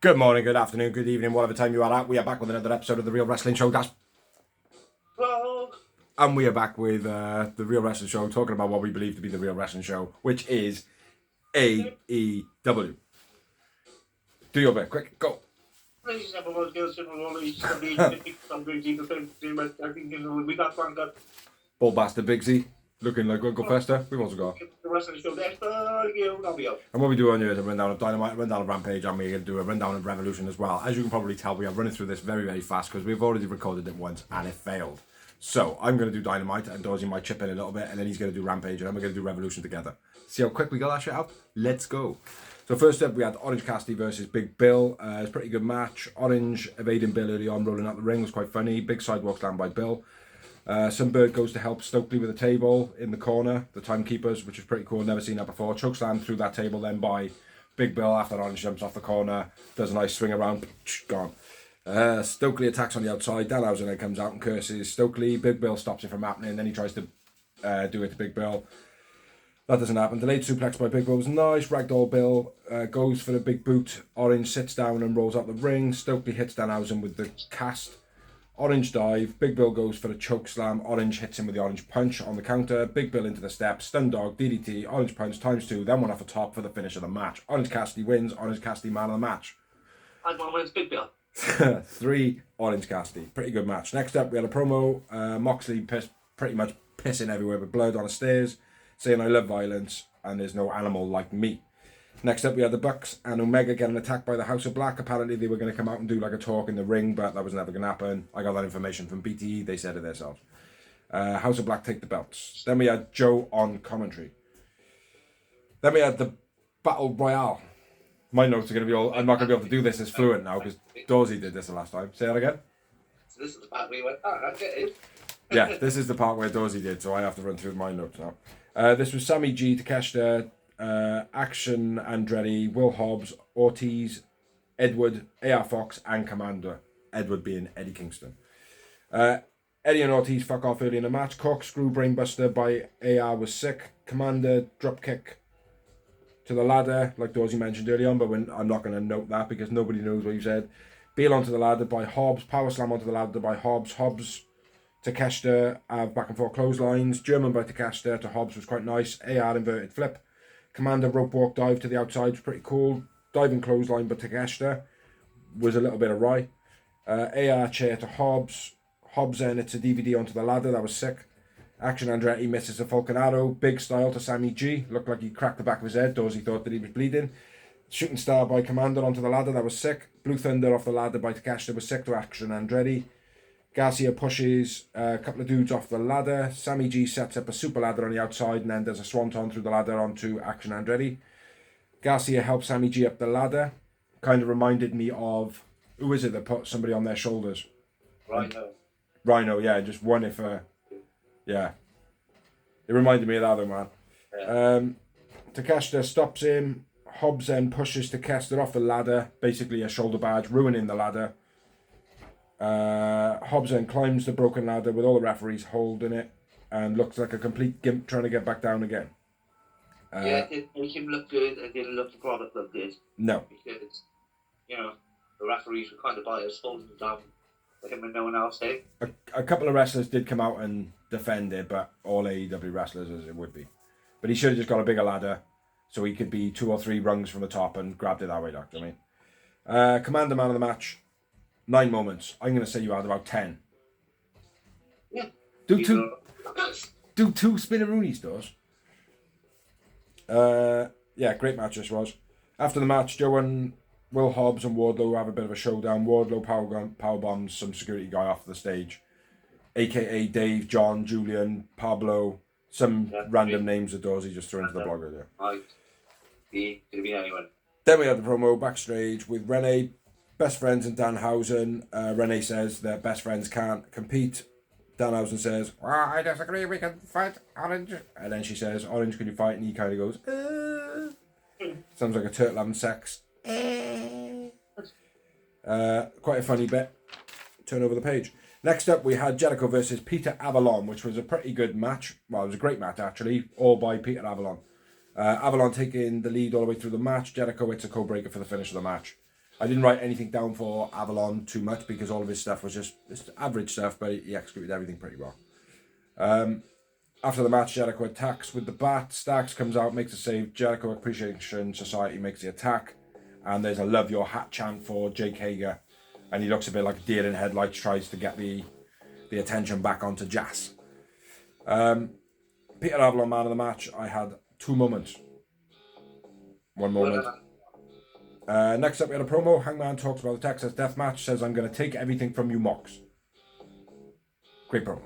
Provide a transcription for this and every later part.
Good morning, good afternoon, good evening, whatever time you are at. We are back with another episode of The Real Wrestling Show. Hello. And we are back with The Real Wrestling Show, talking about what we believe to be The Real Wrestling Show, which is AEW. Do your bit, quick, go. Ladies and gentlemen, girls and lollies, we got Frank up. Ball Bastard Big Z, looking like Uncle Fester. We've also got The rest of the show next. And what we do on here is a rundown of Dynamite, a rundown of Rampage, and we're going to do a rundown of Revolution as well. As you can probably tell, we are running through this very, very fast because we've already recorded it once and it failed. So I'm going to do Dynamite and Dorsey might chip in a little bit and then he's going to do Rampage and then we're going to do Revolution together. See how quick we got that shit out? Let's go. So first up we had Orange Cassidy versus Big Bill. It's a pretty good match. Orange evading Bill early on, rolling out the ring was quite funny. Big sidewalk slam by Bill. Sunbird goes to help Stokely with a table in the corner, the timekeepers, which is pretty cool. Never seen that before. Chokeslam through that table then by Big Bill after Orange jumps off the corner. Does a nice swing around. Gone. Stokely attacks on the outside. Danhausen then comes out and curses Stokely. Big Bill stops it from happening. Then he tries to do it to Big Bill. That doesn't happen. Delayed suplex by Big Bill was nice. Ragdoll Bill goes for the big boot. Orange sits down and rolls out the ring. Stokely hits Danhausen with the cast. Orange dive. Big Bill goes for the choke slam. Orange hits him with the orange punch on the counter. Big Bill into the steps. Stun dog. DDT. Orange punch ×2. Then one off the top for the finish of the match. Orange Cassidy wins. Orange Cassidy man of the match. And one wins Big Bill. 3 Orange Cassidy. Pretty good match. Next up, we had a promo. Moxley pretty much pissing everywhere with blood on the stairs, saying I love violence and there's no animal like me. Next up, we had the Bucks and Omega getting attacked by the House of Black. Apparently, they were going to come out and do like a talk in the ring, but that was never going to happen. I got that information from BTE. They said it themselves. House of Black take the belts. Then we had Joe on commentary. Then we had the Battle Royale. My notes are going to be all... I'm not going to be able to do this as fluent now because Dorsey did this the last time. Say that again. So this is the part where you went, I get it. Yeah, this is the part where Dorsey did, so I have to run through my notes now. This was Sammy G, Takeshita, Action Andretti, Will Hobbs, Ortiz, Edward, AR Fox, and Commander. Edward being Eddie Kingston. Eddie and Ortiz fuck off early in the match. Corkscrew Brainbuster by AR was sick. Commander dropkick to the ladder, like Dorsey mentioned early on, but I'm not going to note that because nobody knows what you said. Beal onto the ladder by Hobbs. Power slam onto the ladder by Hobbs. Hobbs Takeshita have back and forth clotheslines. German by Takeshita to Hobbs was quite nice. AR inverted flip. Commander rope walk dive to the outside was pretty cool. Diving clothesline by Takeshita was a little bit awry. AR chair to Hobbs. Hobbs then it's a DVD onto the ladder. That was sick. Action Andretti misses a Falcon Arrow. Big style to Sammy G. Looked like he cracked the back of his head. Dorsey thought that he was bleeding. Shooting star by Commander onto the ladder. That was sick. Blue Thunder off the ladder by Takeshita was sick to Action Andretti. Garcia pushes a couple of dudes off the ladder. Sammy G sets up a super ladder on the outside and then does a swanton through the ladder onto Action Andretti. Garcia helps Sammy G up the ladder. Kind of reminded me of... Who is it that put somebody on their shoulders? Rhino, yeah. Just won it for... Yeah. It reminded me of that other man. Yeah. Takeshita stops him. Hobbs then pushes Takeshita off the ladder. Basically a shoulder badge, ruining the ladder. Hobbs then climbs the broken ladder with all the referees holding it and looks like a complete gimp trying to get back down again. It didn't make him look good and didn't look the product look good. No. Because, the referees were kind of biased, holding him down for him and no one else, eh? A couple of wrestlers did come out and defend it, but all AEW wrestlers as it would be. But he should have just got a bigger ladder so he could be 2 or 3 rungs from the top and grabbed it that way, Doctor. I mean. Commander man of the match. 9 moments. I'm going to say you had about 10. Yeah. Do 2 spinneroonies, does. Yeah, great match this was. After the match, Joe and Will Hobbs and Wardlow have a bit of a showdown. Wardlow power bombs some security guy off the stage, aka Dave, John, Julian, Pablo, some random names that Dorsey just threw into the blogger there. Could be anyone. Then we had the promo backstage with Renee, best friends, and Danhausen. Renee says that best friends can't compete. Danhausen says, well, I disagree, we can fight Orange. And then she says, Orange, can you fight? And he kind of goes, Sounds like a turtle having sex. Quite a funny bit. Turn over the page. Next up, we had Jericho versus Peter Avalon, which was a pretty good match. Well, it was a great match, actually, all by Peter Avalon. Avalon taking the lead all the way through the match. Jericho hits a code breaker for the finish of the match. I didn't write anything down for Avalon too much because all of his stuff was just average stuff, but he executed everything pretty well. After the match, Jericho attacks with the bat. Starks comes out, makes a save. Jericho Appreciation Society makes the attack. And there's a love your hat chant for Jake Hager. And he looks a bit like a deer in headlights, tries to get the attention back onto Jazz. Peter Avalon, man of the match. I had 2 moments. One moment. Next up, we had a promo. Hangman talks about the Texas Death Match. Says, I'm going to take everything from you, Mox. Great promo.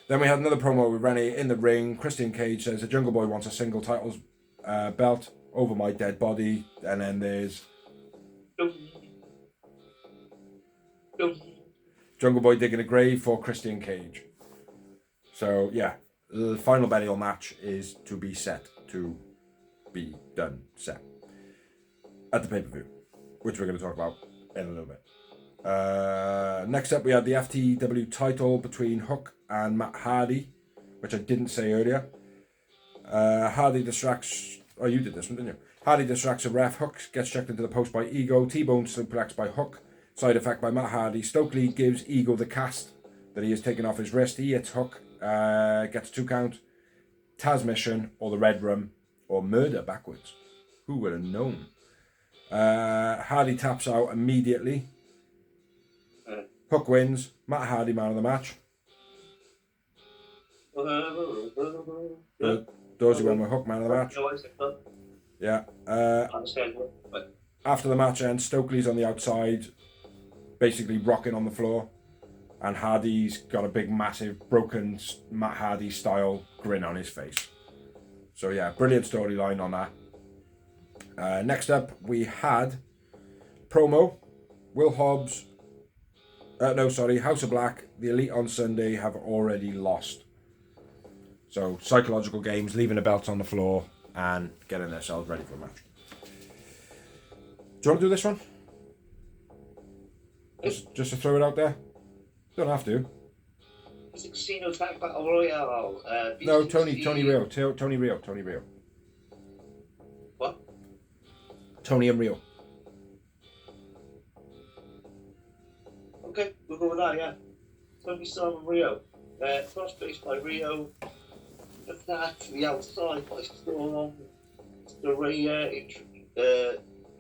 Then we had another promo with Renee in the ring. Christian Cage says the Jungle Boy wants a single titles belt over my dead body. And then there's Jungle Boy digging a grave for Christian Cage. So yeah, the final burial match is to be set to be done set at the pay-per-view, which we're going to talk about in a little bit. Next up, we had the FTW title between Hook and Matt Hardy, which I didn't say earlier. Hardy distracts... Oh, you did this one, didn't you? Hardy distracts a ref. Hook gets checked into the post by Ego. T-Bone suplex by Hook. Side effect by Matt Hardy. Stokely gives Ego the cast that he has taken off his wrist. He hits Hook. Gets 2 count. Taz Mission, or the Red Room, or Murder backwards. Who would have known? Hardy taps out immediately. Hook wins. Matt Hardy, man of the match. Dozy went with Hook, man of the match. Yeah. After the match ends, Stokely's on the outside, basically rocking on the floor. And Hardy's got a big, massive, broken Matt Hardy style grin on his face. So yeah, brilliant storyline on that. Next up, we had promo. Will Hobbs... House of Black, the Elite on Sunday have already lost. So, psychological games, leaving the belts on the floor and getting themselves ready for a match. Do you want to do this one? Just to throw it out there? Don't have to. It's a Casino Tag Battle Royale. No, Tony Rio. Tony Rio. What? Tony and Rio. Okay, we'll go with that, yeah. Tony Storm and Rio. Cross-faced by Rio. Attack to the outside by Storm. Soraya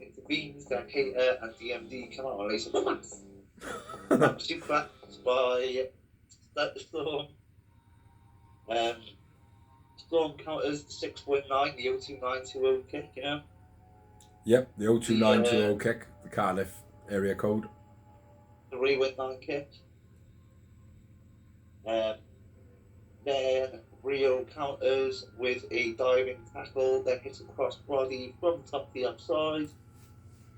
intervenes, then Hater and DMD come out and lay some plants. Suplex by Storm. Storm counters the 619, the 02920 kick, you know? Yep, the 02920 kick, the Cardiff area code. The rewind 9 kick. Then Rio counters with a diving tackle, then hits a cross body from top to the upside.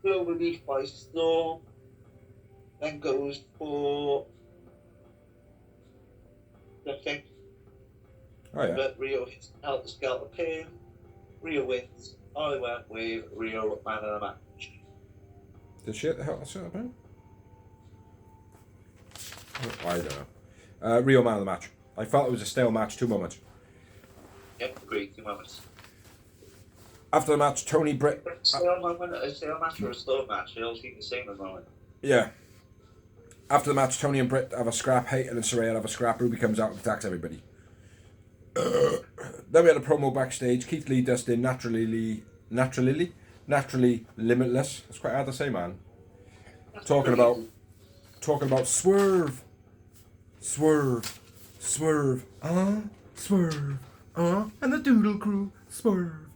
Slow relief by Storm. Then goes for the kick. Oh yeah. But Rio hits out the scalp pin. Rio wins. I went with Rio man of the match. Did she hit the hell that's it about? I don't know. Rio man of the match. I felt it was a stale match, 2 moments. Yep, agreed, 2 moments. After the match, Tony Britt... Stale moment, a stale match or a stale match? They all seem the same at the moment. Yeah. After the match, Tony and Britt have a scrap. Hayter and Soraya have a scrap. Ruby comes out and attacks everybody. Then we had a promo backstage. Keith Lee, Dustin, naturally limitless. That's quite hard to say, man. Talking about swerve, swerve, and the Doodle Crew, swerve.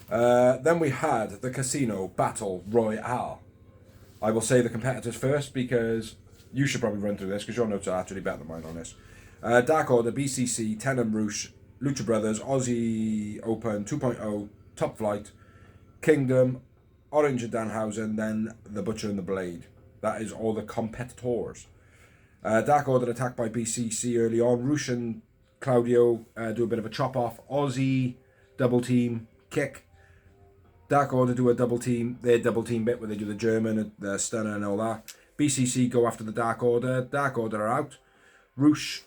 Then we had the Casino Battle Royale. I will say the competitors first because you should probably run through this because your notes are actually better than mine on this. Dark Order, BCC, Tenem Roosh, Lucha Brothers, Aussie Open 2.0, Top Flight, Kingdom, Orange and Danhausen, then The Butcher and the Blade. That is all the competitors. Dark Order attacked by BCC early on. Roosh and Claudio do a bit of a chop off. Aussie double team kick. Dark Order do a double team, their double team bit where they do the German, the stunner and all that. BCC go after the Dark Order. Dark Order are out. Roosh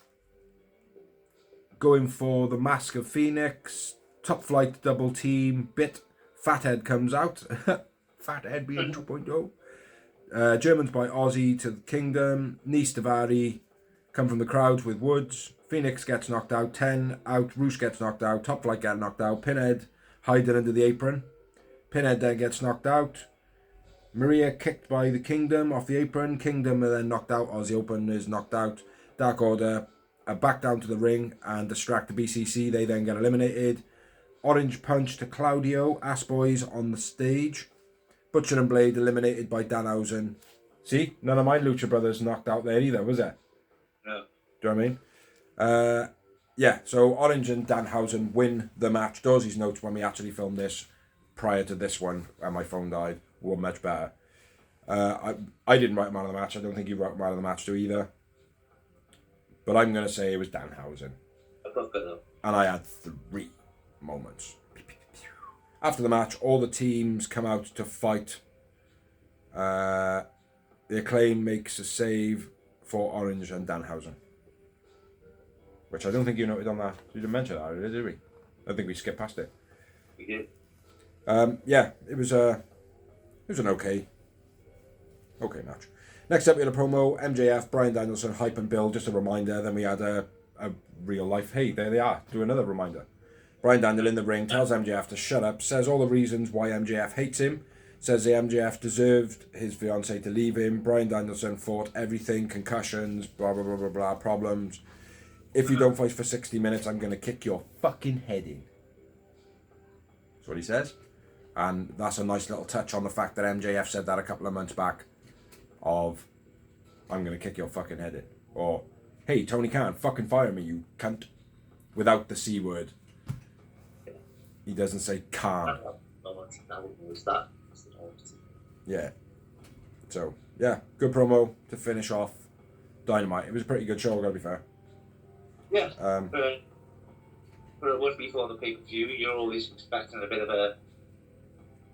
going for the Mask of Phoenix. Top Flight double team bit. Fathead comes out. Fathead being 2.0. Germans by Aussie to the Kingdom. Nice Davari come from the crowds with Woods. Phoenix gets knocked out. 10 out. Roos gets knocked out. Top Flight get knocked out. Pinhead hiding under the apron. Pinhead then gets knocked out. Maria kicked by the Kingdom off the apron. Kingdom are then knocked out. Aussie Open is knocked out. Dark Order are back down to the ring and distract the BCC. They then get eliminated. Orange Punch to Claudio. Ass Boys on the stage. Butcher and Blade eliminated by Danhausen. See? None of my Lucha Brothers knocked out there either, was it? No. Do you know what I mean? Yeah, so Orange and Danhausen win the match. Dawsey's notes when we actually filmed this prior to this one, and my phone died, were much better. I didn't write man of the match. I don't think you wrote man of the match too either. But I'm going to say it was Danhausen. And I had 3 moments. After the match, all the teams come out to fight. The Acclaim makes a save for Orange and Danhausen. Which I don't think you noted on that. You didn't mention that, did we? I think we skipped past it. We did. Yeah, it was an okay match. Next up, we had a promo. MJF, Bryan Danielson, Hype and Bill. Just a reminder. Then we had a real life. Hey, there they are. Do another reminder. Bryan Daniel in the ring tells MJF to shut up. Says all the reasons why MJF hates him. Says the MJF deserved his fiancée to leave him. Bryan Danielson fought everything, concussions, blah blah blah blah blah, problems. If you don't fight for 60 minutes, I'm going to kick your fucking head in. That's what he says. And that's a nice little touch on the fact that MJF said that a couple of months back of, I'm going to kick your fucking head in. Or, hey, Tony Khan, fucking fire me, you cunt. Without the C word. He doesn't say Khan. Yeah. So, yeah, good promo to finish off Dynamite. It was a pretty good show, gotta be fair. Yeah. But it would be for the pay-per-view. You're always expecting a bit of a,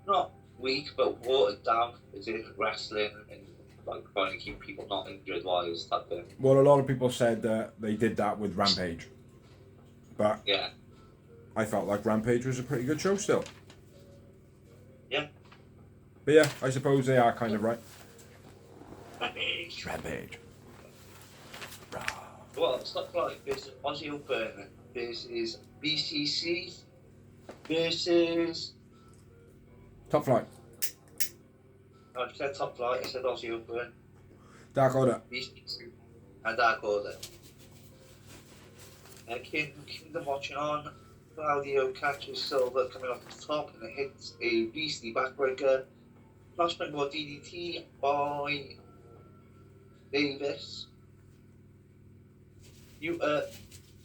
not weak, but watered down. Is it wrestling and like trying to keep people not injured wise type thing? Well, a lot of people said that they did that with Rampage. But yeah, I felt like Rampage was a pretty good show still. Yeah. But yeah, I suppose they are kind of right. Rampage. Well, it's not like this Aussie Open versus BCC versus Top Flight. I said Top Flight, I said Aussie Open. Dark Order. BCC and Dark Order. Kingdom watching on. Claudio catches Silver coming off the top and it hits a beastly backbreaker. Flashback more DDT by Davis.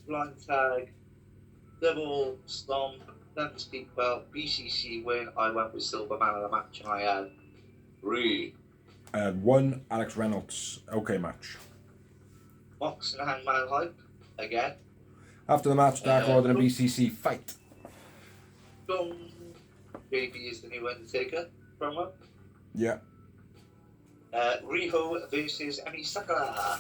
Blind tag, double stomp, then speak about BCC win. I went with Silver man of the match and I had 3. I had 1 Alex Reynolds okay match. Mox and Hangman Hype again. After the match, Dark Order and BCC fight. Baby is the new Undertaker promo. Yeah. Riho versus Emi Sakura.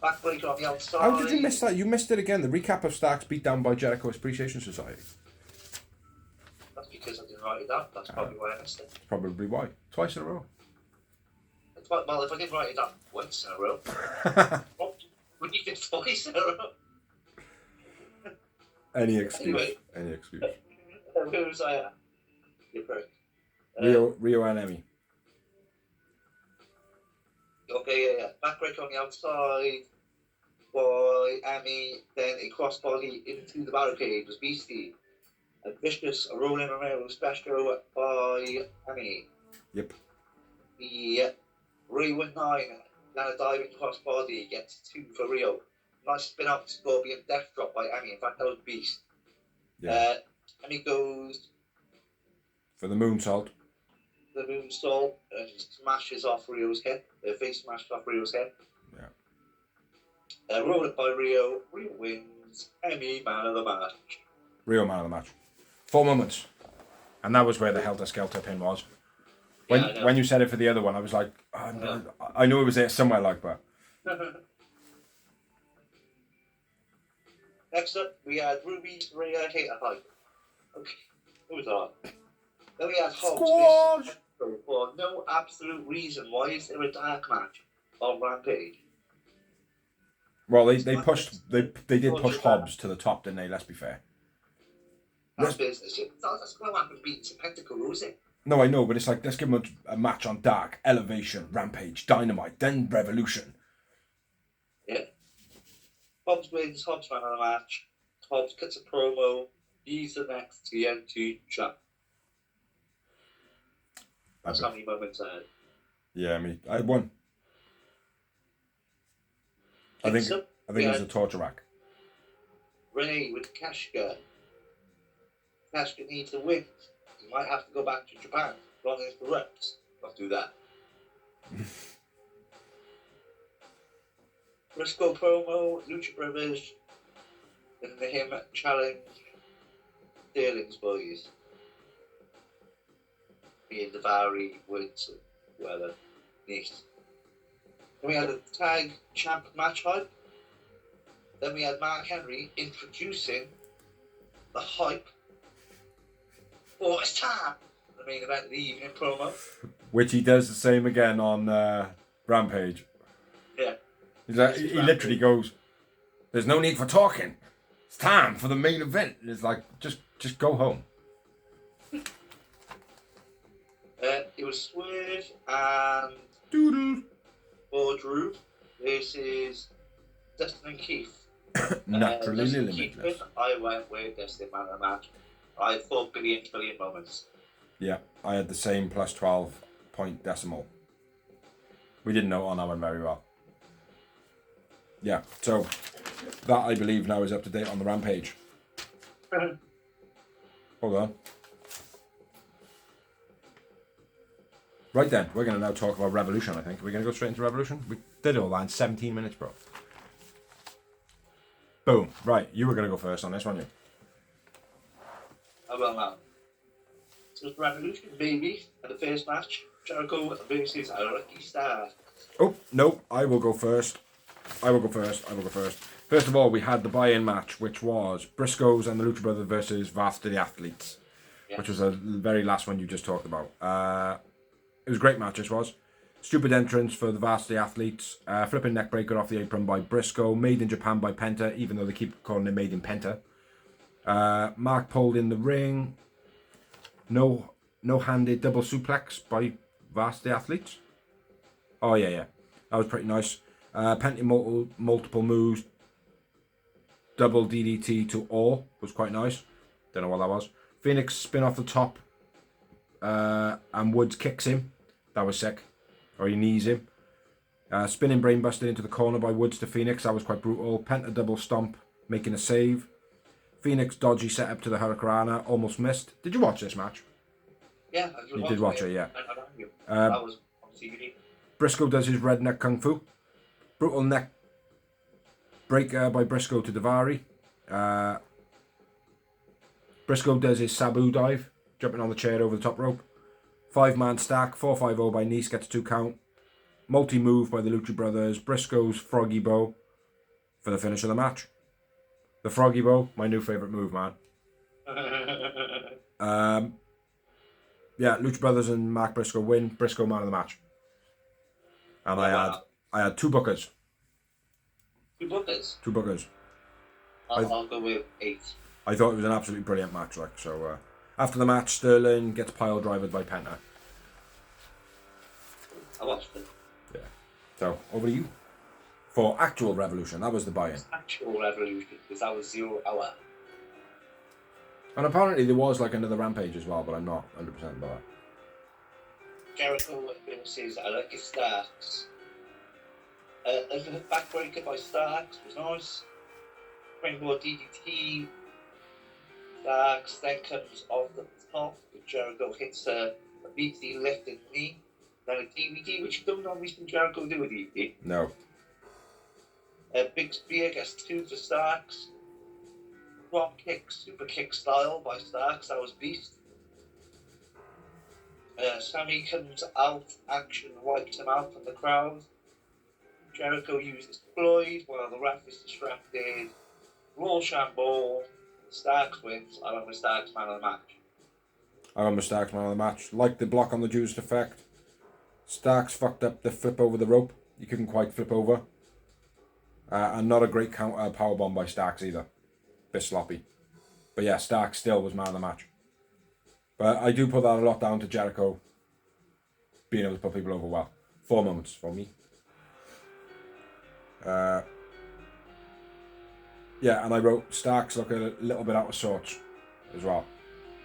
Backbreaker on the outside. How did you miss that? You missed it again. The recap of Starks beat down by Jericho Appreciation Society. That's because I didn't write it down. That's probably why I missed it. Probably why. Twice in a row. Well, if I didn't write it down once in a row, would you get twice in a row? Any excuse. Anyway. Any excuse. Who was I at? You prick. Rio and Emmy. Okay, yeah. Backbreaker on the outside by Emmy, then a crossbody into the barricade was Beastie. A vicious rolling Romero special by Emmy. Yep. The Ray 19, then a diving crossbody gets 2 for Rio. Nice spin out Scorpion death drop by Emmy. In fact, that was Beast. Yeah. Emmy goes For the moonsault. the moonsault and smashes off Rio's head. Their face smashed off Rio's head. Yeah. Roll it by Rio. Rio wins. Emmy man of the match. Rio man of the match. 4 moments. And that was where the Helter Skelter pin was. When you said it for the other one, I was like, I knew it was there somewhere like that. Next up, we had Ruby's Rhea Hater Hype. Okay, who was that? Then we had Hobbs for no absolute reason why is there a dark match on Rampage. Well, they pushed they did push Hobbs to the top, didn't they? Let's be fair. That's business. That's going to happen beating Pentacle, is it? No, I know, but it's like, let's give them a match on Dark, Elevation, Rampage, Dynamite, then Revolution. Yeah. Hobbs wins, Hobbs man of the match. Hobbs cuts a promo. He's the next TNT champ. That's how many moments I had. Yeah, I had one. I think it was a torture rack. Renee with Kashka. Kashka needs a win. He might have to go back to Japan. Long as the reps. Not do that. Briscoe promo, Lucha Brothers, and him challenge Sterling's boys. Being the Barry Woods, whatever. Nice. Then we had a tag champ match hype. Then we had Mark Henry introducing the hype. Oh, it's time! The main event of the evening promo. Which he does the same again on Rampage. Yeah. He literally goes, "There's no need for talking. It's time for the main event." It's like, just go home. It was Swerve and Doodle. Drew versus Dustin and Keith. Naturally Dustin limitless. Keith, I went with Dustin man of the match. I thought billion moments. Yeah, I had the same plus 12 point decimal. We didn't know on that one very well. Yeah, so that I believe now is up to date on the Rampage. Hold on. Right then, we're going to now talk about Revolution, I think. We're going to go straight into Revolution. We did all that in 17 minutes, bro. Boom. Right, you were going to go first on this, weren't you? Oh, well, now. So it's Revolution, baby. And the first match, Jericho versus Lucky Star. Oh, no, I will go first. First of all, we had the buy-in match, which was Briscoes and the Lucha Brothers versus Varsity Athletes, yes. Which was the very last one you just talked about. It was a great match, this was. Stupid entrance for the Varsity Athletes. Flipping neckbreaker off the apron by Briscoe. Made in Japan by Penta, even though they keep calling it made in Penta. Mark pulled in the ring. No-handed double suplex by Varsity Athletes. Oh, yeah. That was pretty nice. Penta multiple moves. Double DDT to all was quite nice. Don't know what that was. Phoenix spin off the top. And Woods kicks him. That was sick. Or he knees him. Spinning brainbuster into the corner by Woods to Phoenix. That was quite brutal. Penta double stomp, making a save. Phoenix dodgy setup to the Hurricanrana. Almost missed. Did you watch this match? Yeah, you did watch it, yeah. That was on TV. Briscoe does his redneck kung fu. Brutal neck breaker by Briscoe to Daivari. Briscoe does his Sabu dive, jumping on the chair over the top rope. 5-man stack, 4-5-0 by Nice, gets a 2 count. Multi-move by the Lucha Brothers. Briscoe's Froggy Bow for the finish of the match. The Froggy Bow, my new favourite move, man. Yeah, Lucha Brothers and Mark Briscoe win. Briscoe man of the match. And I had 2 bookers. 2 bookers? 2 bookers. I'll go with 8. I thought it was an absolutely brilliant match, like, so after the match, Sterling gets pile drivered by Penta. I watched it. Yeah. So, over to you. For actual Revolution, that was the buy-in. Actual Revolution, because that was 0 hour. And apparently there was like another Rampage as well, but I'm not 100% about that. Jericho versus Lucky Starks. A backbreaker by Starks was nice. Springboard DDT. Starks then comes off the top. Jericho hits a BT lifting knee. Then a DVD, which you don't normally see Jericho do a DVD. No. A big spear gets 2 for Starks. Drop kick, super kick style by Starks. That was beast. Sammy comes out, action wipes him out from the crowd. Jericho uses Floyd while the ref is distracted. Raw Shamble. Starks wins. I went with Starks man of the match. I went with Starks man of the match. Like the block on the Judas effect. Starks fucked up the flip over the rope. He couldn't quite flip over. And not a great counter powerbomb by Starks either. Bit sloppy. But yeah, Starks still was man of the match. But I do put that a lot down to Jericho being able to put people over well. 4 moments for me. Yeah, and I wrote Starks look a little bit out of sorts as well.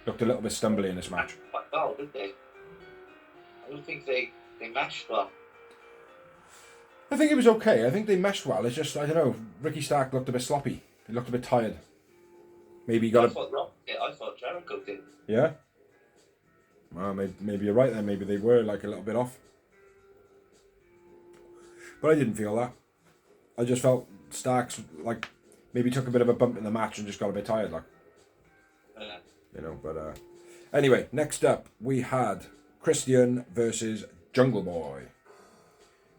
Looked a little bit stumbly in this match. Quite well, didn't they? I don't think they matched well. I think it was okay. I think they meshed well. It's just, I don't know, Ricky Stark looked a bit sloppy. He looked a bit tired. Maybe he got I thought Jericho did. Yeah? Well, maybe you're right then. Maybe they were like a little bit off. But I didn't feel that. I just felt Starks like maybe took a bit of a bump in the match and just got a bit tired, like. Yeah. You know, but anyway, next up we had Christian versus Jungle Boy.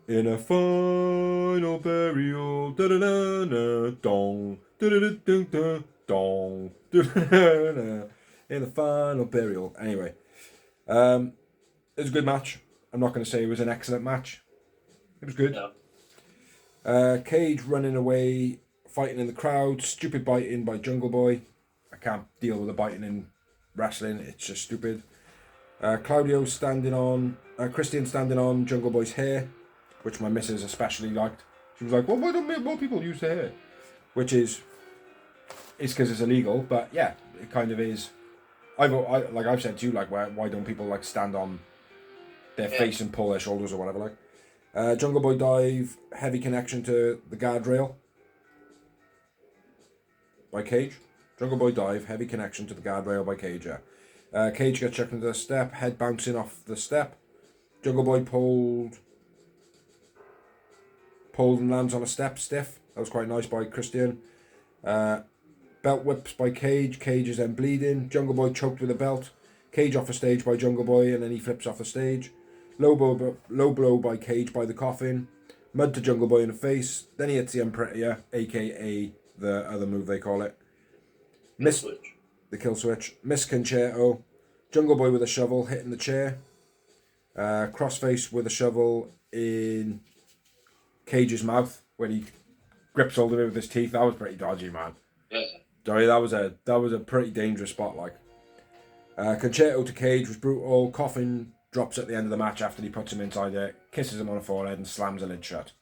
In a final burial, da da da da dong, da da da da da dong, da da da da. In the final burial. Anyway, it was a good match. I'm not going to say it was an excellent match. It was good. No. Cage running away, fighting in the crowd, stupid biting by Jungle Boy. I can't deal with the biting in wrestling. It's just stupid. Christian standing on Jungle Boy's hair, which my missus especially liked. She was like, well, why don't more people use their hair? Which is because it's illegal, but yeah, it kind of is. Like I've said to you, like, why don't people like stand on their face and pull their shoulders or whatever, like. Jungle Boy dive, heavy connection to the guardrail by Cage. Jungle Boy dive, heavy connection to the guardrail by Cage, yeah. Cage gets chucked into the step, head bouncing off the step. Jungle Boy pulled and lands on a step, stiff. That was quite nice by Christian. Belt whips by Cage. Cage is then bleeding. Jungle Boy choked with a belt. Cage off the stage by Jungle Boy, and then he flips off the stage. Low blow by Cage by the coffin. Mud to Jungle Boy in the face. Then he hits the Unprettier, aka the other move they call it. The kill switch. Miss Concerto. Jungle Boy with a shovel hitting the chair. Crossface with a shovel in Cage's mouth when he grips hold of it with his teeth. That was pretty dodgy, man. Yeah. Sorry, that was a pretty dangerous spot, like. Concerto to Cage was brutal. Coffin drops at the end of the match after he puts him inside it, kisses him on the forehead and slams the lid shut.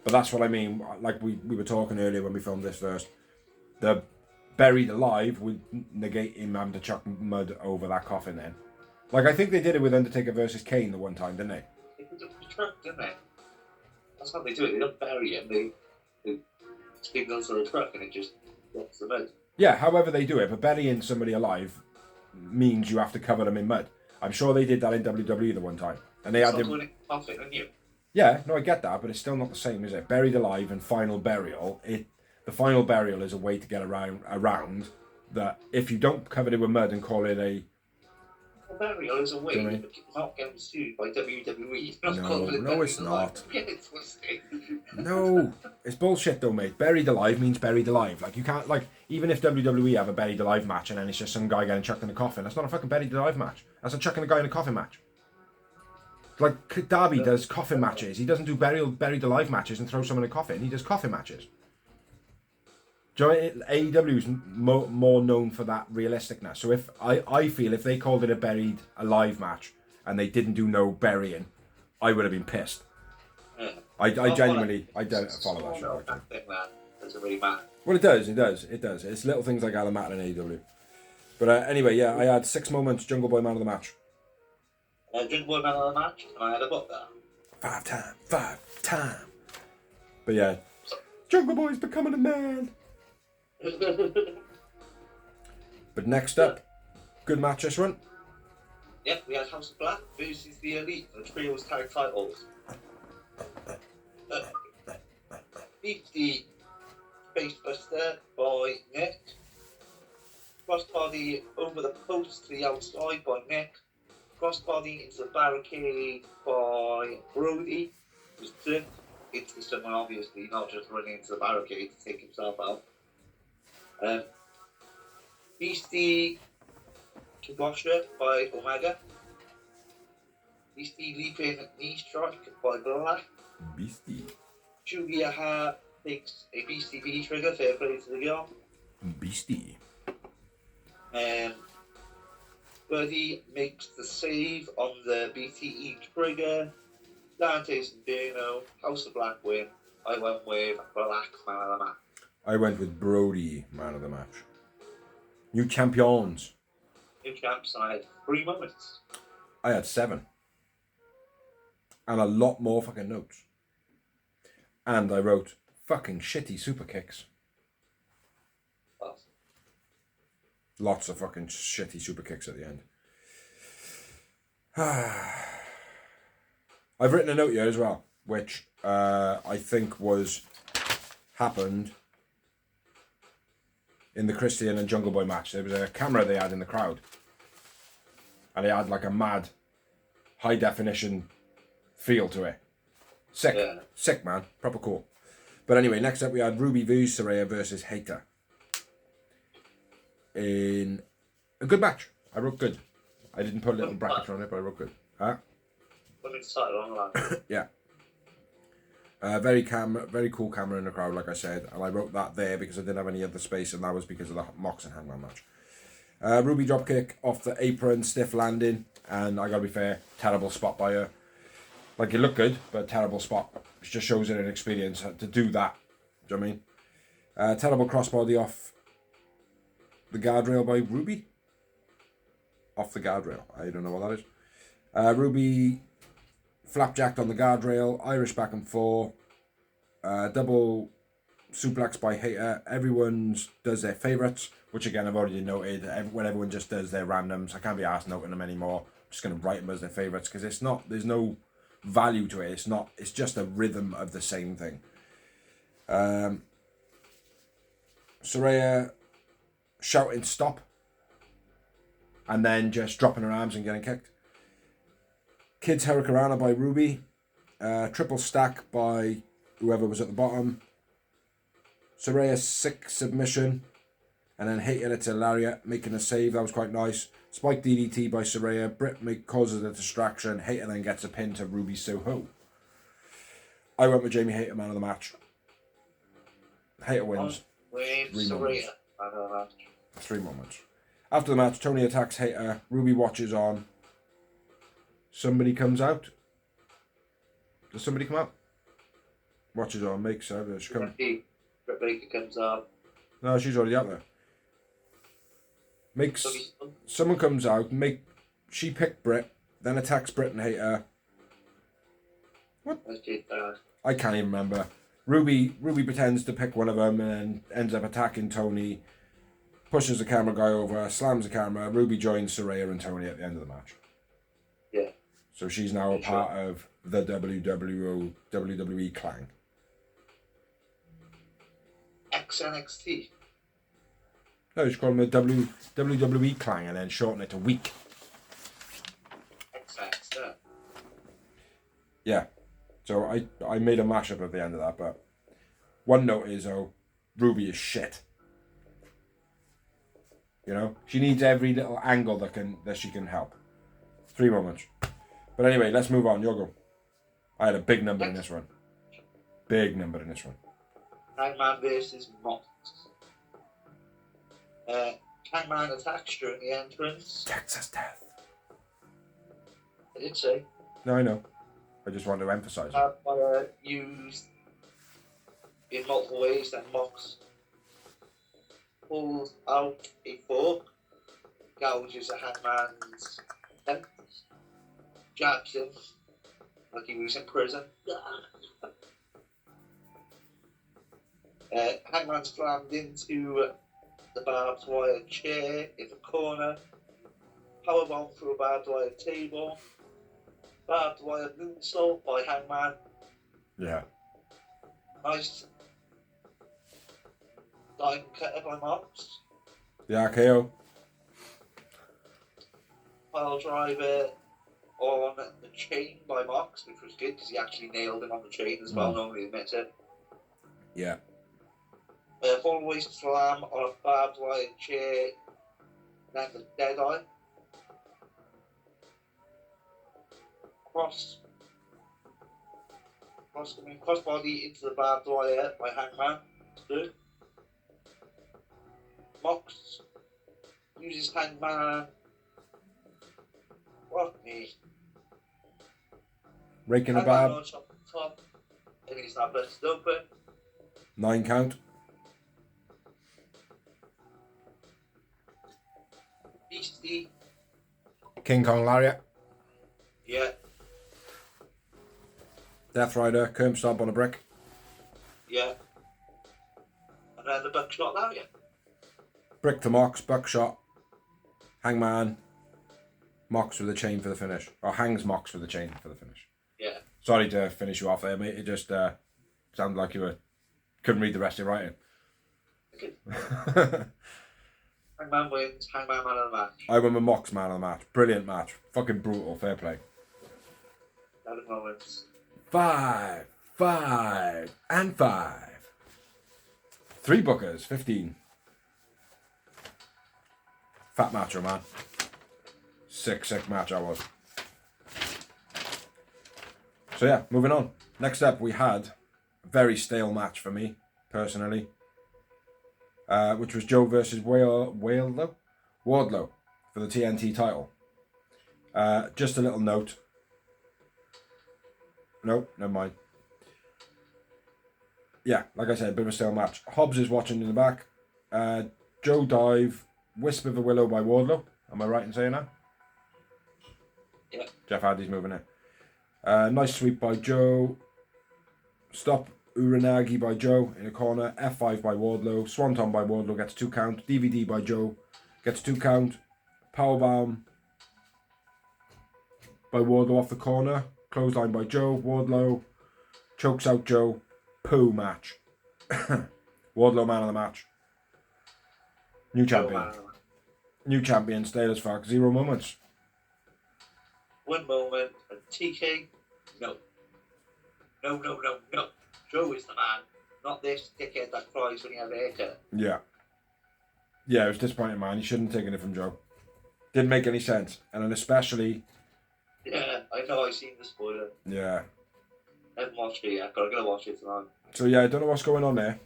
But that's what I mean, like we were talking earlier when we filmed this first. The buried alive would negate him having to chuck mud over that coffin then. Like, I think they did it with Undertaker versus Kane the one time, didn't they? They put the truck, didn't they? That's how they do it. They don't bury him. They stick those on a truck and it just drops the mud. Yeah, however they do it, but burying somebody alive means you have to cover them in mud. I'm sure they did that in WWE the one time. And they had doing it coffin, aren't you? Yeah, no, I get that, but it's still not the same, is it? Buried alive and final burial. The final burial is a way to get around that if you don't cover it with mud and call it a... Burial is a way to not get sued by WWE. No, it's not. No, it's bullshit though, mate. Buried alive means buried alive. Like, you can't, like, even if WWE have a buried alive match and then it's just some guy getting chucked in a coffin, that's not a fucking buried alive match. That's a chucking a guy in a coffin match. Like, Darby does coffin matches. He doesn't do buried alive matches and throw someone in a coffin. He does coffin matches. Do you know, AEW is more known for that realisticness. So if I feel if they called it a buried alive match and they didn't do no burying, I would have been pissed. Yeah. I genuinely don't follow that show. Doesn't really matter. Well, it does. It's little things like that that matter in AEW. But anyway, yeah, I had 6 moments. Jungle Boy man of the match. Jungle Boy man of the match, and I had a book there. 5 time. But yeah, Jungle Boy's becoming a man. But next up, good match this one. Yep, we had House of Black versus the Elite for the Trios Tag Titles. Beat the Facebuster by Nick. Crossbody over the post to the outside by Nick. Crossbody into the barricade by Brody, who's tripped into someone, obviously, not just running into the barricade to take himself out. Beastie Kibosha by Omega. Beastie leaping knee strike by Black. Beastie. Julia Hart takes a Beastie B trigger, fair play to the girl. Beastie. Buddy makes the save on the BTE trigger. Dante's Inferno, House of Black win. I went with Black man of the match. I went with Brody, man of the match. New champions. New champs, I had 3 moments. I had 7. And a lot more fucking notes. And I wrote fucking shitty super kicks. Well, Lots of fucking shitty super kicks at the end. I've written a note here as well, which I think happened in the Christian and Jungle Boy match. There was a camera they had in the crowd. And it had like a mad, high definition feel to it. Sick. yeah. Sick, man. Proper cool. But anyway, next up we had Ruby V Saraya versus Hater. In a good match. I wrote good. I didn't put little brackets on it, but I wrote good. Huh? When it started on that. Yeah. Very cool camera in the crowd, like I said. And I wrote that there because I didn't have any other space, and that was because of the Mox and Hangman match. Ruby dropkick off the apron, stiff landing, and I gotta be fair, terrible spot by her. Like, it looked good, but terrible spot. It just shows her inexperience to do that. Do you know what I mean? Terrible crossbody off the guardrail by Ruby. Off the guardrail. I don't know what that is. Ruby flapjacked on the guardrail, Irish back and forth, double suplex by Hater. Everyone's does their favourites, which again I've already noted. When everyone just does their randoms, I can't be arsed noting them anymore. I'm just going to write them as their favourites because there's no value to it. It's just a rhythm of the same thing. Saraya shouting stop and then just dropping her arms and getting kicked. Kids Hurricanrana by Ruby. Triple stack by whoever was at the bottom. Saraya 6 submission. And then Hater to Lariat making a save. That was quite nice. Spike DDT by Saraya. Britt causes a distraction. Hater then gets a pin to Ruby Soho. I went with Jamie Hater, man of the match. Hater wins. With 3 Saraya, moments. man of the match. 3 moments. After the match, Tony attacks Hater. Ruby watches on. Somebody comes out. Does somebody come out? Watches on, makes her. She comes. Britt Baker comes up. No, she's already out there. Someone comes out. She picked Britt, then attacks Britt and Hater. What? I can't even remember. Ruby pretends to pick one of them and ends up attacking Tony. Pushes the camera guy over, slams the camera. Ruby joins Saraya and Tony at the end of the match. Yeah. So she's now a part of the WWE clan. XNXT. No, just call them the WWE clan and then shorten it to week. XX. Yeah. So I made a mashup at the end of that, but one note is, Ruby is shit. You know? She needs every little angle that she can help. 3 moments. But anyway, let's move on. You'll go. I had a big number in this one. Big number in this one. Hangman versus Mox. Hangman attacks during the entrance. Texas Death. I did say. No, I know. I just want to emphasise it. Used in multiple ways. Then Mox pulls out a fork, gouges a Hangman's tent, jabs him like he was in prison. Hangman slammed into the barbed wire chair in the corner, powerbomb through a barbed wire table, barbed wire moonsault by Hangman. Yeah. Nice diamond cutter by Mox. The RKO. Pile driver on the chain by Mox, which was good because he actually nailed him on the chain as well. Nobody admits it. Yeah. Fallaway slam on a barbed wire chair, then the dead eye. crossbody into the barbed wire by Hangman. Good. Mox uses Hangman. What me? Raking a Hangman barb. launch off the top. And he's not busted open. 9 count. Beastie. King Kong Lariat. Yeah. Death Rider. Curb Stomp on a brick. Yeah. And then the buckshot lariat. Brick to Mox. Buckshot. Hangman. Mox with the chain for the finish. Or hangs Mox for the chain for the finish. Yeah. Sorry to finish you off there, mate. It just sounded like you couldn't read the rest of your writing. Okay. Hangman wins. Hangman man of the match. I went with Mox man of the match. Brilliant match. Fucking brutal. Fair play. 11 moments. 5, 5, and 5. 3 bookers. 15. Fat macho, man. Sick match I was. So yeah, moving on. Next up, we had a very stale match for me, personally. Which was Joe versus Wardlow for the TNT title. Just a little note. No, never mind. Yeah, like I said, a bit of a stale match. Hobbs is watching in the back. Joe dive, Wisp of a Willow by Wardlow. Am I right in saying that? Yeah. Jeff Hardy's moving it. Nice sweep by Joe. Stop Uranagi by Joe in the corner. F5 by Wardlow. Swanton by Wardlow gets 2 count. DVD by Joe gets 2 count. Powerbomb by Wardlow off the corner. Clothesline by Joe. Wardlow chokes out Joe. Poo match. Wardlow man of the match. New champion. New champion. Stale as fuck. 0 moments. 1 moment. And TK. No. No. Joe is the man. Not this dickhead that cries when you have a haircut. Yeah. Yeah, it was disappointing, man. He shouldn't have taken it from Joe. Didn't make any sense. And then especially... Yeah, I know. I've seen the spoiler. Yeah. I haven't watched it yet. I'm going to watch it tonight. So yeah, I don't know what's going on there.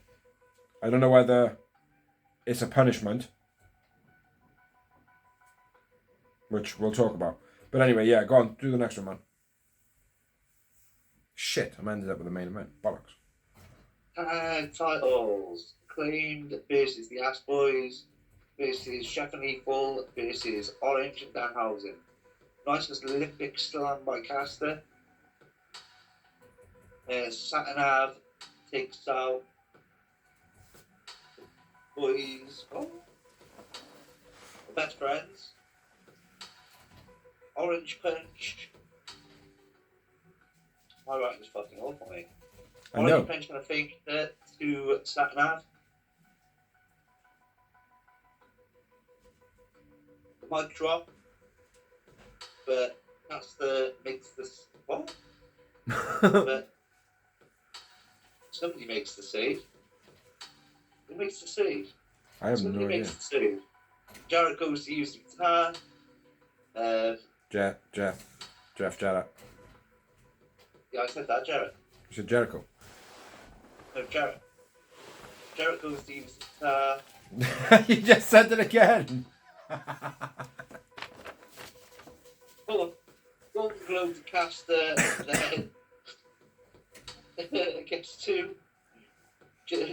I don't know whether it's a punishment. Which we'll talk about. But anyway, yeah, go on. Do the next one, man. Shit, I ended up with the main event. Bollocks. Tag titles. Claimed versus the Ass Boys versus Chef and Lethal versus Orange and Danhausen. Nice Olympic slam by Caster. Satanav takes out Boys. Oh. The best friends. Orange Punch. My writing is fucking awful, mate. I know. Orange Punch gonna fake it to Satanav. The mic drop. But Caster makes this. What? But somebody makes the save. Who makes the save? I have Somebody no idea. makes the save. Jarrett goes to use the guitar. Jeff Jarrett. Yeah, I said that, Jarrett. You said Jericho. No, Jarrett. Jarrett goes to use the guitar. You just said it again. Golden Globe to Caster, then gets 2.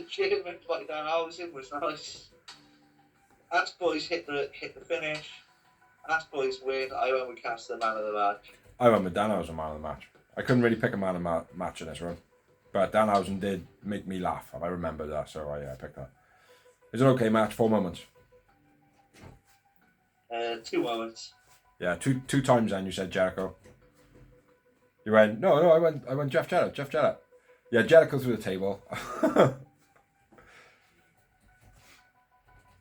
Chairman by Danhausen was nice. Ass Boys hit the finish. Ass Boys win. I went with Caster man of the match. I went with Danhausen man of the match. I couldn't really pick a man of the match in this run. But Danhausen did make me laugh. I remember that, so I picked that. It's an okay match, 4 moments. 2 moments. Yeah, two times then you said Jericho. You went, no, I went Jeff Jarrett. Yeah, Jericho through the table. How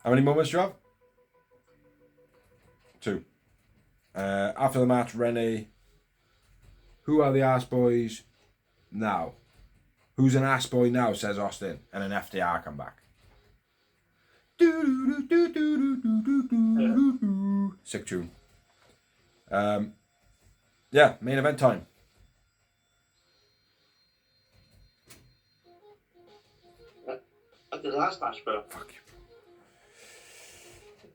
many moments do you have? 2. After the match, Renee. Who are the ass boys now? Who's an ass boy now, says Austin. And an FDR come back. Sick tune. Yeah, main event time. After the last match, bro. Fuck you.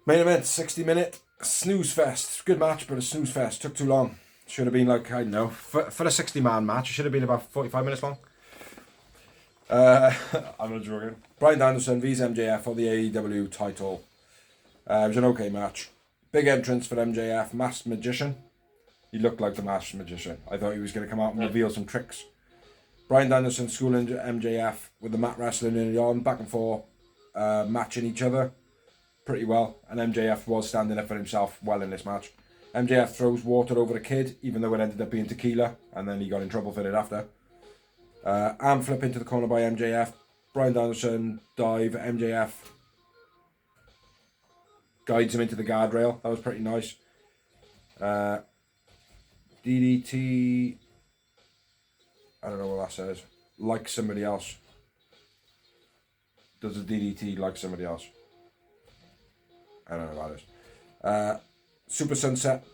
Main event, 60-minute snooze fest. Good match, but a snooze fest. Took too long. Should have been like, I don't know, for a 60-man match, it should have been about 45 minutes long. I'm not joking. Bryan Danielson vs MJF for the AEW title. It was an okay match. Big entrance for MJF, Masked Magician. He looked like the Masked Magician. I thought he was going to come out and reveal some tricks. Bryan Danielson schooling MJF with the mat wrestling early on, back and forth, matching each other pretty well. And MJF was standing up for himself well in this match. MJF throws water over the kid, even though it ended up being tequila, and then he got in trouble for it after. Arm flip into the corner by MJF. Bryan Danielson dive. MJF guides him into the guardrail. That was pretty nice. DDT. I don't know what that says. Like somebody else. Does a DDT like somebody else? I don't know what that is. Super Sunset.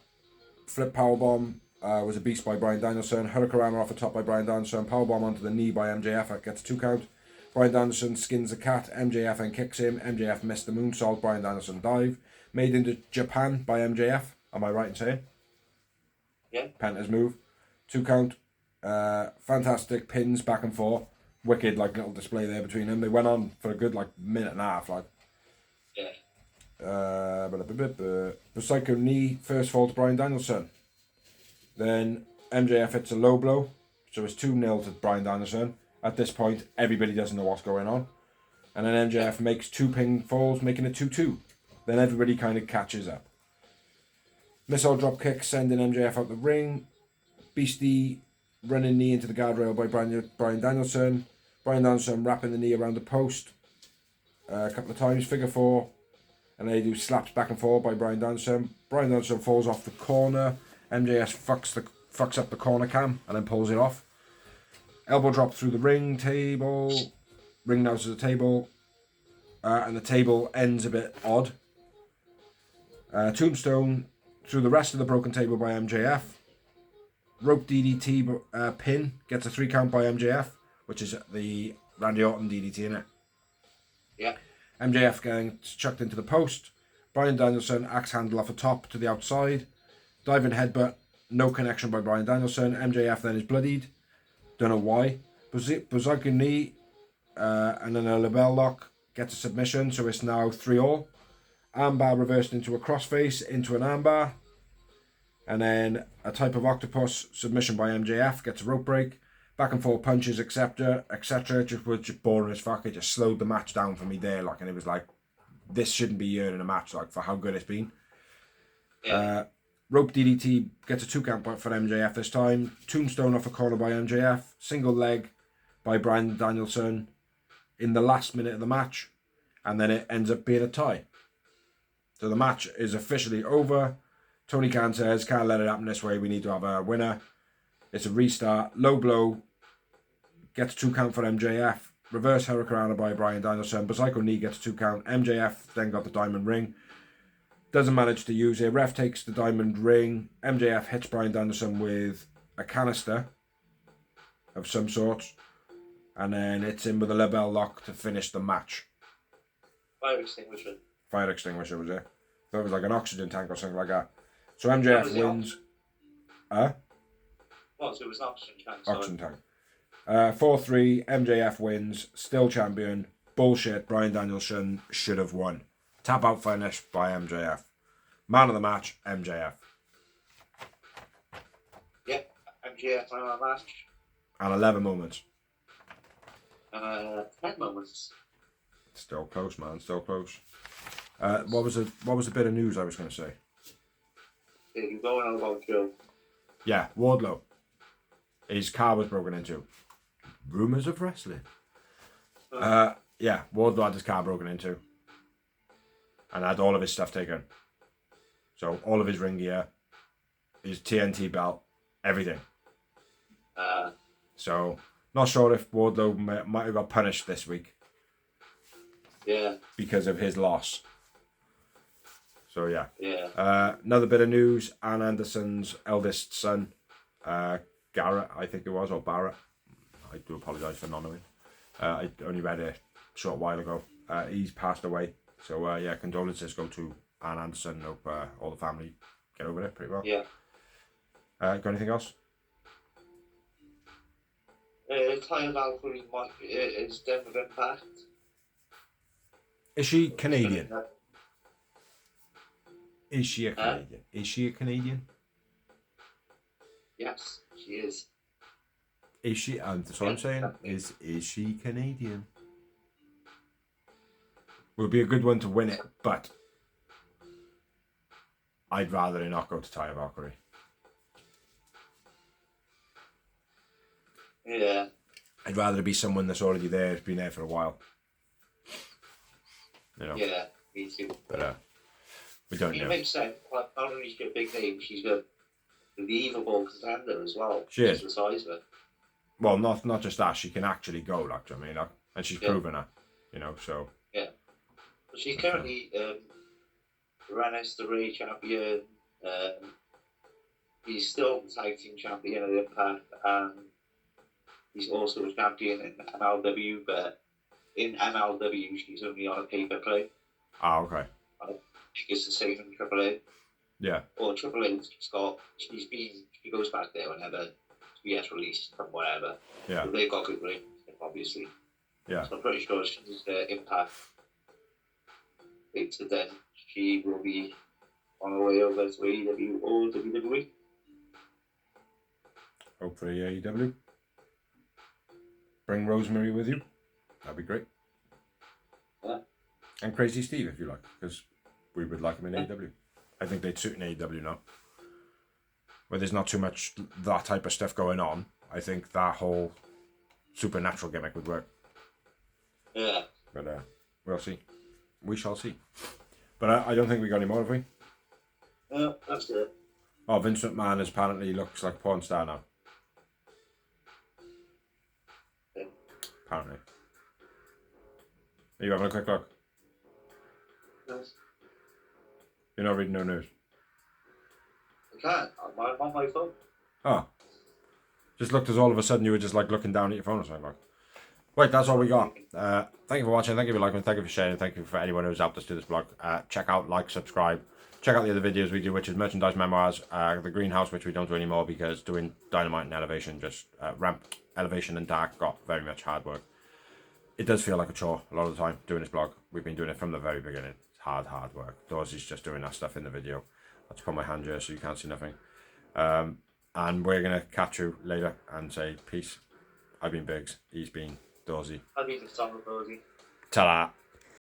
Flip powerbomb. Was a beast by Bryan Danielson. Hurricanrana off the top by Bryan Danielson. Powerbomb onto the knee by MJF. That gets a 2 count. Bryan Danielson skins the cat. MJF and kicks him. MJF missed the moonsault. Bryan Danielson dive. Made into Japan by MJF. Am I right in saying? Yeah. Penta's move. 2 count. Fantastic pins back and forth. Wicked like little display there between them. They went on for a good like minute and a half. Like. Yeah. Psycho knee. First fall to Bryan Danielson. Then MJF hits a low blow, so it's 2-0 to Bryan Danielson. At this point, everybody doesn't know what's going on. And then MJF makes 2 pinfalls, making it 2-2. Then everybody kind of catches up. Missile drop kick, sending MJF out the ring. Beastie running knee into the guardrail by Bryan Danielson. Bryan Danielson wrapping the knee around the post a couple of times, figure 4. And they do slaps back and forth by Bryan Danielson. Bryan Danielson falls off the corner. MJF fucks up the corner cam and then pulls it off. Elbow drop through the ring table. Ring nose to the table. And the table ends a bit odd. Tombstone through the rest of the broken table by MJF. Rope DDT pin gets a 3 count by MJF, which is the Randy Orton DDT in it. Yeah. MJF getting chucked into the post. Bryan Danielson axe handle off the top to the outside. Diving headbutt, no connection by Bryan Danielson. MJF then is bloodied. Don't know why. Berserker knee, and then a label lock gets a submission, so it's now 3-all. Armbar reversed into a crossface, into an armbar. And then a type of octopus submission by MJF, gets a rope break. Back and forth punches, etc. Just was just boring as fuck. It just slowed the match down for me there, like, and it was like, this shouldn't be earning a match, like, for how good it's been. Yeah. Rope DDT gets a 2 count for MJF this time. Tombstone off a corner by MJF. Single leg by Bryan Danielson in the last minute of the match. And then it ends up being a tie. So the match is officially over. Tony Khan says, can't let it happen this way. We need to have a winner. It's a restart. Low blow. Gets a 2 count for MJF. Reverse Hurricanrana by Bryan Danielson. Psycho knee gets a 2 count. MJF then got the diamond ring. Doesn't manage to use it. Ref takes the diamond ring. MJF hits Bryan Danielson with a canister of some sort. And then hits him with a label lock to finish the match. Fire extinguisher. Fire extinguisher was it? Thought it was like an oxygen tank or something like that. So MJF wins. What? So it was an oxygen tank. Oxygen tank. 4-3. MJF wins. Still champion. Bullshit. Bryan Danielson should have won. Tap out finish by MJF. Man of the match, MJF. Yep, MJF man of the match. And 11 moments. 10 moments. Still close, man. Still close. What was the bit of news I was going to say? Yeah, you're going on about Joe. Yeah, Wardlow. His car was broken into. Rumours of wrestling. Yeah, Wardlow had his car broken into. And had all of his stuff taken. So all of his ring gear, his TNT belt, everything. So not sure if Wardlow might have got punished this week. Yeah. Because of his loss. So yeah. Yeah. Another bit of news: Ann Anderson's eldest son Garrett, I think it was, or Barrett. I do apologise for not knowing. I only read it a short while ago. He's passed away. So, yeah, condolences go to Anne Anderson. Hope all the family get over it pretty well. Yeah. Got anything else? Tyler Valkyrie is done with Impact. Is she Canadian? Is she a Canadian? Is she a Canadian? Yes, she is. Is she? That's what I'm saying. Is she Canadian? Would be a good one to win it, but I'd rather it not go to Tyler Valkyrie. Yeah. I'd rather it be someone that's already there, has been there for a while. You know. Yeah, me too. But we don't know. It makes sense. Like, not only is she a big name, she's a believable contender as well. She is. The size of it. Well, not just that. She can actually go. Like, I mean, and she's proven that. You know, so. Yeah. But she's currently Rennes the Ray champion. He's still the tag team champion of Impact, and he's also a champion in MLW. But in MLW, she's only on a pay-per-play. Ah, okay. She gets the same in AAA. Yeah. Or AAA, she goes back there whenever she gets released from whatever. Yeah. So they've got good ratings, obviously. Yeah. So I'm pretty sure she's Impact. So then she will be on her way over to AEW or WWE. Hopefully AEW. Bring Rosemary with you. That'd be great. Yeah. And Crazy Steve, if you like, because we would like him in AEW. I think they'd suit in AEW now. Where there's not too much that type of stuff going on, I think that whole supernatural gimmick would work. Yeah. But we'll see. We shall see. But I don't think we got any more, have we? No, that's it. Oh, Vince McMahon apparently looks like a porn star now. Yeah. Apparently. Are you having a quick look? Yes. You're not reading no news? I can't. I'm on my phone. Oh. Just looked as all of a sudden you were just like looking down at your phone or something like. Right, that's all we got. Thank you for watching, thank you for liking, thank you for sharing, thank you for anyone who's helped us do this vlog. Check out, like, subscribe. Check out the other videos we do, which is merchandise memoirs, the greenhouse, which we don't do anymore because doing dynamite and elevation, just ramp, elevation and dark got very much hard work. It does feel like a chore a lot of the time doing this vlog. We've been doing it from the very beginning. It's hard work. Dawsey's just doing that stuff in the video. Let's put my hand here so you can't see nothing. And we're going to catch you later and say peace. I've been Biggs. He's been Dawsey. I've been the summer Rosie. Ta-da.